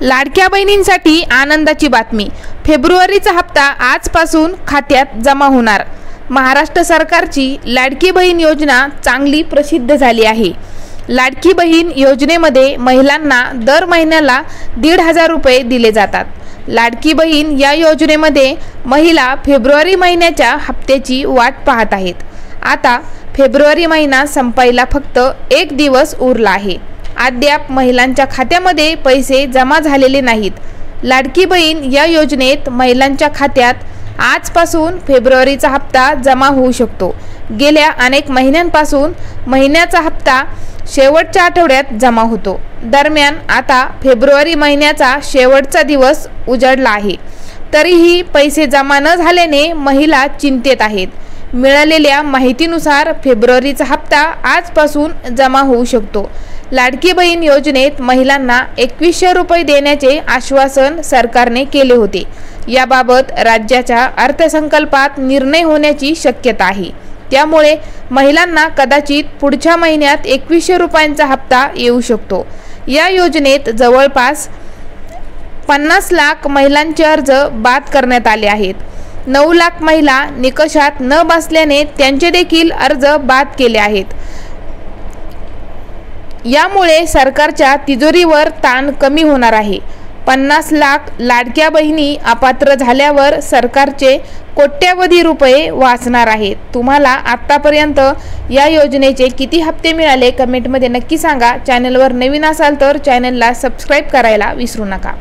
लाडक्या बहिणींसाठी आनंदाची बातमी। फेब्रुवारीचा हप्ता आजपासून खात्यात जमा होणार। महाराष्ट्र सरकारची लाडकी बहीण योजना चांगली प्रसिद्ध झाली आहे। लाडकी बहीण योजनेमध्ये महिलांना दर महिन्याला 1,500 रुपये दिले जातात। लाडकी बहीण या योजनेमध्ये महिला फेब्रुवारी महिन्याच्या हप्त्याची वाट पाहत आहेत। आता फेब्रुवारी महिना संपायला फक्त 1 दिवस उरला आहे। अद्याप महिलांच्या खात्यामध्ये पैसे जमा झालेले नाहीत। लाडकी बहीण या योजनेत महिलांच्या खात्यात आजपासून फेब्रुवारीचा हप्ता जमा होऊ शकतो। गेल्या अनेक महिन्यांपासून महिन्याचा हप्ता शेवटच्या आठवड्यात जमा होतो। दरम्यान आता फेब्रुवारी महिन्याचा शेवटचा दिवस उजाडला आहे, तरीही पैसे जमा न झाल्याने महिला चिंतेत आहेत। मिळालेल्या माहितीनुसार फेब्रुवारीचा हप्ता आजपासून जमा होऊ शकतो। लाडकी बहीण योजनेत महिलांना 2100 रुपये देण्याचे आश्वासन सरकारने केले होते। याबाबत राज्याच्या अर्थसंकल्पात निर्णय होण्याची शक्यता आहे। त्यामुळे महिलांना कदाचित पुढच्या महिन्यात 2100 रुपयांचा हप्ता येऊ शकतो। या योजनेत जवळपास 50 लाख महिलांचे अर्ज बाद करण्यात आले आहेत। 9 लाख महिला निकषात न बसल्याने त्यांचे देखील अर्ज बाद केले आहेत। यामुळे सरकारच्या तिजोरीवर ताण कमी होणार आहे। 50 लाख लाडक्या बहिणी अपात्र झाल्यावर सरकारचे कोट्यवधी रुपये वाचणार आहेत। तुम्हाला आतापर्यंत या योजनेचे किती हप्ते मिळाले कमेंटमध्ये नक्की सांगा। चॅनलवर नवीन असाल तर चॅनलला सबस्क्राइब करायला विसरू नका।